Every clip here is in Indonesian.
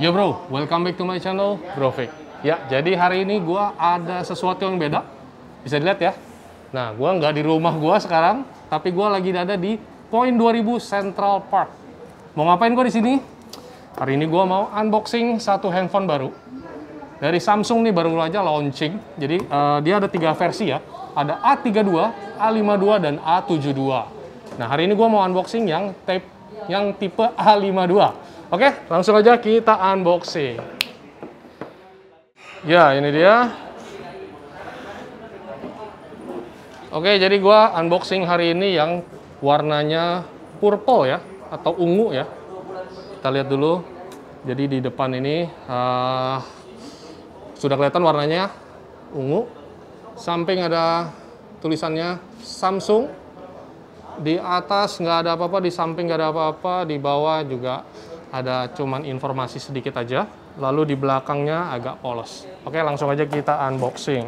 Yo bro, welcome back to my channel, Bro Vic. Ya, jadi hari ini gua ada sesuatu yang beda. Bisa dilihat ya. Nah, gua nggak di rumah gua sekarang, tapi gua lagi ada di Point 2000 Central Park. Mau ngapain gua di sini? Hari ini gua mau unboxing satu handphone baru. Dari Samsung nih, baru aja launching. Jadi dia ada 3 versi ya. Ada A32, A52, dan A72. Nah, hari ini gua mau unboxing yang tipe A52. Oke, langsung aja kita unboxing. Ya, ini dia. Oke, jadi gua unboxing hari ini yang warnanya purple ya, atau ungu ya. Kita lihat dulu. Jadi di depan ini sudah kelihatan warnanya ungu. Samping ada tulisannya Samsung. Di atas nggak ada apa-apa, di samping nggak ada apa-apa, di bawah juga ada cuman informasi sedikit aja. Lalu di belakangnya agak polos. Oke, langsung aja kita unboxing.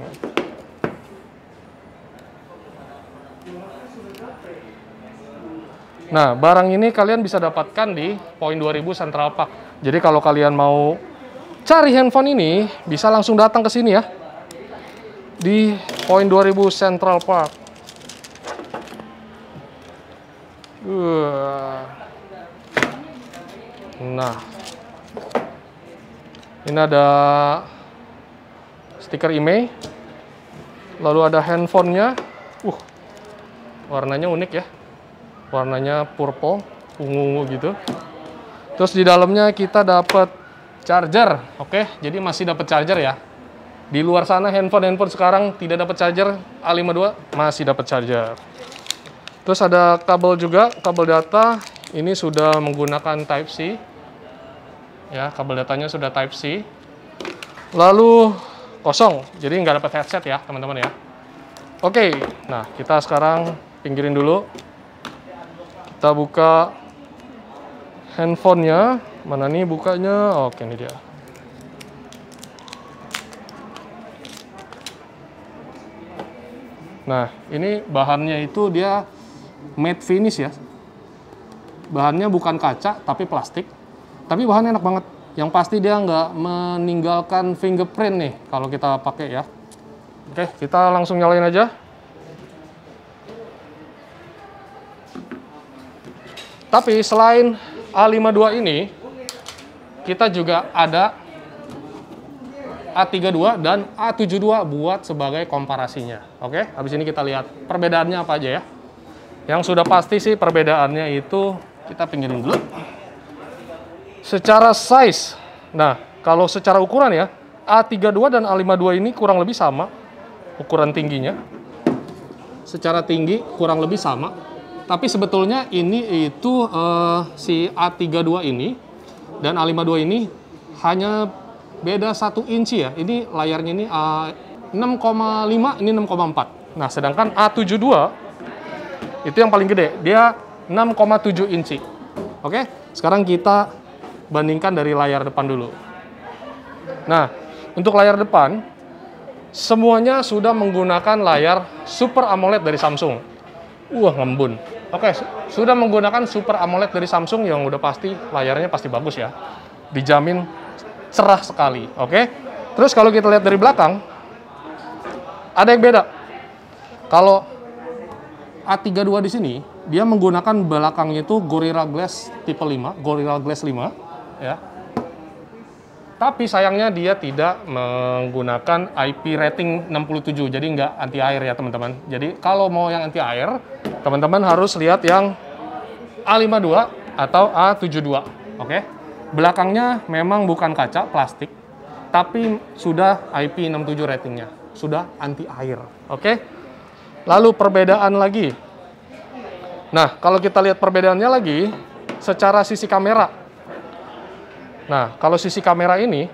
Nah, barang ini kalian bisa dapatkan di Point 2000 Central Park. Jadi kalau kalian mau cari handphone ini, bisa langsung datang ke sini ya. Di Point 2000 Central Park. Nah, ini ada stiker IMEI, lalu ada handphonenya, warnanya unik ya, warnanya purple, ungu gitu. Terus di dalamnya kita dapat charger, oke, jadi masih dapat charger ya. Di luar sana handphone sekarang tidak dapat charger, A52 masih dapat charger. Terus ada kabel juga, kabel data. Ini sudah menggunakan Type-C. Ya, kabel datanya sudah Type-C. Lalu kosong, jadi nggak dapat headset ya, teman-teman ya. Oke, nah kita sekarang pinggirin dulu. Kita buka handphonenya. Mana nih bukanya? Oke, ini dia. Nah, ini bahannya itu dia matte finish ya. Bahannya bukan kaca, tapi plastik. Tapi bahannya enak banget. Yang pasti dia nggak meninggalkan fingerprint nih kalau kita pakai ya. Oke, kita langsung nyalain aja. Tapi selain A52 ini, kita juga ada A32 dan A72 buat sebagai komparasinya. Oke, habis ini kita lihat perbedaannya apa aja ya. Yang sudah pasti sih perbedaannya itu, kita pinggirin dulu. Secara size, nah kalau secara ukuran ya, A32 dan A52 ini kurang lebih sama ukuran tingginya. Secara tinggi kurang lebih sama. Tapi sebetulnya ini itu si A32 ini dan A52 ini hanya beda 1 inci ya. Ini layarnya ini 6,5, ini 6,4. Nah, sedangkan A72 itu yang paling gede, dia 6,7 inci. Oke, sekarang kita bandingkan dari layar depan dulu. Nah, untuk layar depan, semuanya sudah menggunakan layar Super AMOLED dari Samsung. Ngembun. Oke, sudah menggunakan Super AMOLED dari Samsung yang udah pasti layarnya pasti bagus ya. Dijamin cerah sekali, oke? Terus kalau kita lihat dari belakang, ada yang beda. Kalau A32 di sini, dia menggunakan belakangnya itu Gorilla Glass tipe 5, Gorilla Glass 5 ya. Tapi sayangnya dia tidak menggunakan IP rating 67, jadi nggak anti air ya teman-teman. Jadi kalau mau yang anti air, teman-teman harus lihat yang A52 atau A72, oke? Belakangnya memang bukan kaca, plastik, tapi sudah IP67 ratingnya, sudah anti air, oke? Lalu perbedaan lagi. Nah, kalau kita lihat perbedaannya lagi, secara sisi kamera. Nah, kalau sisi kamera ini,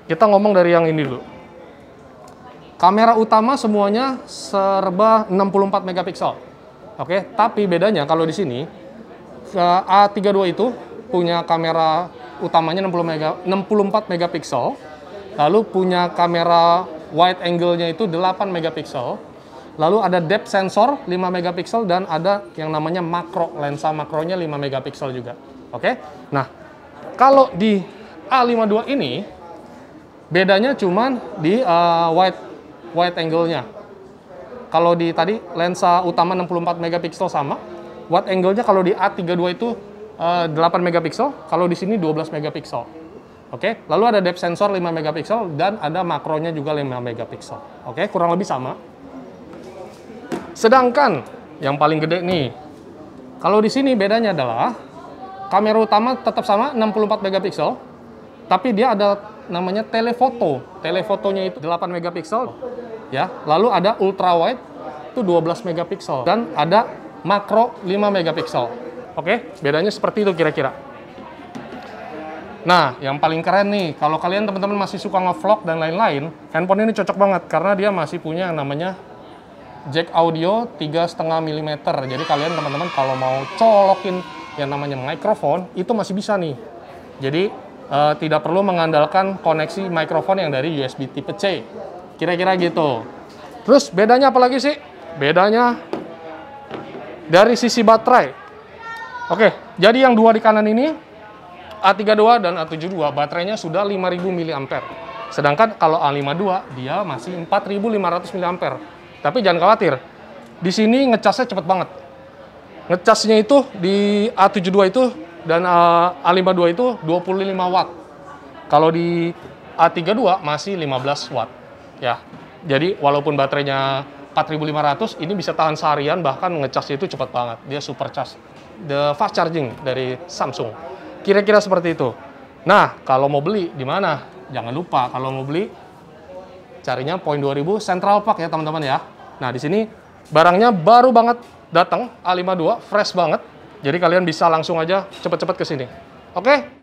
kita ngomong dari yang ini dulu. Kamera utama semuanya serba 64 megapiksel. Oke, tapi bedanya kalau di sini, A32 itu punya kamera utamanya 64 megapiksel, lalu punya kamera wide angle-nya itu 8 megapiksel, lalu ada depth sensor 5 megapiksel, dan ada yang namanya makro, lensa makronya 5 megapiksel juga. Oke, nah kalau di A52 ini bedanya cuman di wide angle-nya. Kalau di tadi lensa utama 64 megapiksel sama, wide angle-nya kalau di A32 itu 8 megapiksel, kalau di sini 12 megapiksel. Oke, lalu ada depth sensor 5 megapiksel dan ada makronya juga 5 megapiksel. Oke, kurang lebih sama. Sedangkan yang paling gede nih, kalau di sini bedanya adalah kamera utama tetap sama 64 megapiksel, tapi dia ada namanya telefoto. Telefotonya itu 8 megapiksel, ya. Lalu ada ultra wide itu 12 megapiksel dan ada makro 5 megapiksel. Oke, bedanya seperti itu kira-kira. Nah, yang paling keren nih, kalau kalian teman-teman masih suka nge-vlog dan lain-lain, handphone ini cocok banget karena dia masih punya yang namanya jack audio 3,5 mm. Jadi kalian teman-teman kalau mau colokin yang namanya mikrofon, itu masih bisa nih. Jadi tidak perlu mengandalkan koneksi mikrofon yang dari USB tipe C. Kira-kira gitu. Terus bedanya apa lagi sih? Bedanya dari sisi baterai. Oke, jadi yang dua di kanan ini A32 dan A72 baterainya sudah 5000 mAh. Sedangkan kalau A52 dia masih 4500 mAh. Tapi jangan khawatir. Di sini ngecasnya cepet banget. Ngecasnya itu di A72 itu dan A52 itu 25 watt. Kalau di A32 masih 15 watt. Ya. Jadi walaupun baterainya 4500, ini bisa tahan seharian, bahkan ngecasnya itu cepet banget. Dia super charge. The fast charging dari Samsung. Kira-kira seperti itu. Nah, kalau mau beli di mana? Jangan lupa kalau mau beli carinya Point 2000 Central Park ya, teman-teman ya. Nah, di sini barangnya baru banget datang A52, fresh banget. Jadi kalian bisa langsung aja cepet-cepet ke sini. Oke?